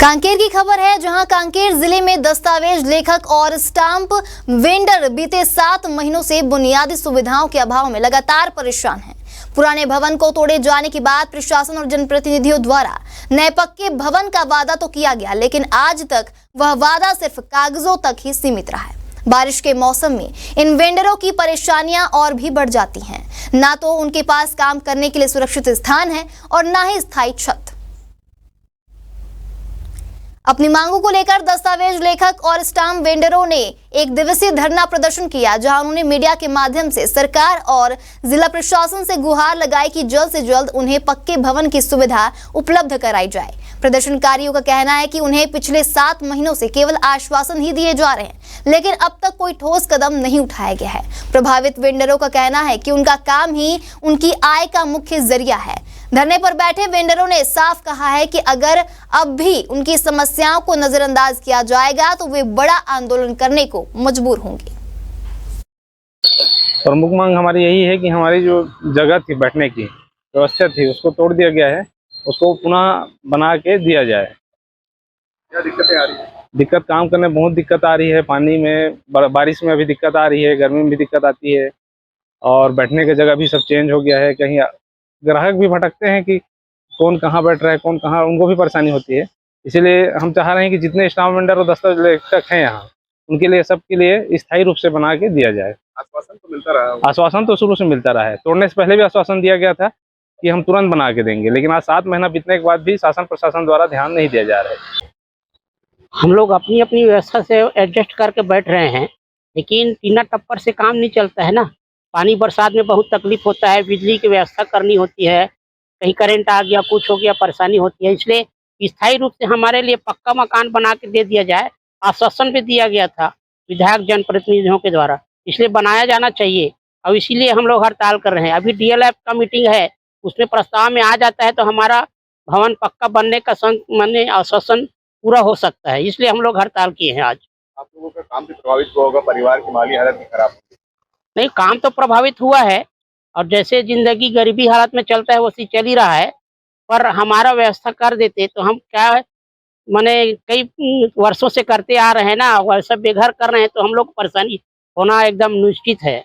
कांकेर की खबर है, जहां कांकेर जिले में दस्तावेज लेखक और स्टाम्प वेंडर बीते 7 महीनों से बुनियादी सुविधाओं के अभाव में लगातार परेशान हैं। पुराने भवन को तोड़े जाने के बाद प्रशासन और जनप्रतिनिधियों द्वारा नए पक्के भवन का वादा तो किया गया, लेकिन आज तक वह वादा सिर्फ कागजों तक ही सीमित रहा है। बारिश के मौसम में इन वेंडरों की परेशानियां और भी बढ़ जाती हैं। ना तो उनके पास काम करने के लिए सुरक्षित स्थान है और ना ही स्थायी छत। अपनी मांगों को लेकर दस्तावेज लेखक और स्टाम्प वेंडरों ने एक दिवसीय धरना प्रदर्शन किया, जहां उन्होंने मीडिया के माध्यम से सरकार और जिला प्रशासन से गुहार लगाई कि जल्द से जल्द उन्हें पक्के भवन की सुविधा उपलब्ध कराई जाए। प्रदर्शनकारियों का कहना है कि उन्हें पिछले 7 महीनों से केवल आश्वासन ही दिए जा रहे हैं, लेकिन अब तक कोई ठोस कदम नहीं उठाया गया है। प्रभावित वेंडरों का कहना है कि उनका काम ही उनकी आय का मुख्य जरिया है। धरने पर बैठे वेंडरों ने साफ कहा है कि अगर अब भी उनकी समस्याओं को नजरअंदाज किया जाएगा तो वे बड़ा आंदोलन करने को मजबूर होंगे। प्रमुख मांग हमारी यही है कि हमारी जो जगह थी, बैठने की व्यवस्था थी, उसको तोड़ दिया गया है, उसको पुनः बना के दिया जाए। क्या दिक्कतें आ रही है? दिक्कत, काम करने में बहुत दिक्कत आ रही है। पानी में, बारिश में अभी दिक्कत आ रही है, गर्मी में भी दिक्कत आती है, और बैठने की जगह भी सब चेंज हो गया है। कहीं ग्राहक भी भटकते हैं कि कौन कहाँ बैठ रहा है, कौन कहाँ, उनको भी परेशानी होती है। इसीलिए हम चाह रहे हैं कि जितने स्टाम्प वेंडर और दस्तावेज लेखक हैं यहाँ, उनके लिए, सबके लिए स्थायी रूप से बना के दिया जाए। आश्वासन तो मिलता रहा है। आश्वासन तो शुरू से मिलता रहा है। तोड़ने से पहले भी आश्वासन दिया गया था कि हम तुरंत बना के देंगे, लेकिन आज 7 महीना बीतने के बाद भी शासन प्रशासन द्वारा ध्यान नहीं दिया जा रहा है। हम लोग अपनी अपनी व्यवस्था से एडजस्ट करके बैठ रहे हैं, लेकिन टीना टप्पर से काम नहीं चलता है ना। पानी बरसात में बहुत तकलीफ होता है, बिजली की व्यवस्था करनी होती है, कहीं करंट आ गया, कुछ हो गया, परेशानी होती है। इसलिए स्थायी रूप से हमारे लिए पक्का मकान बना के दे दिया जाए। आश्वासन भी दिया गया था विधायक जनप्रतिनिधियों के द्वारा, इसलिए बनाया जाना चाहिए। और इसीलिए हम लोग हड़ताल कर रहे हैं। अभी DLF का मीटिंग है, उसमें प्रस्ताव में आ जाता है तो हमारा भवन पक्का बनने का माने आश्वासन पूरा हो सकता है। इसलिए हम लोग हड़ताल किए हैं आज। आप लोगों का काम भी प्रभावित होगा, परिवार की माली हालत भी खराब होगी। नहीं, काम तो प्रभावित हुआ है, और जैसे जिंदगी गरीबी हालत में चलता है वैसे चल ही रहा है। पर हमारा व्यवस्था कर देते तो हम क्या माने कई वर्षों से करते आ रहे हैं ना, वैसा बेघर कर रहे हैं तो हम लोग परेशानी होना एकदम निश्चित है।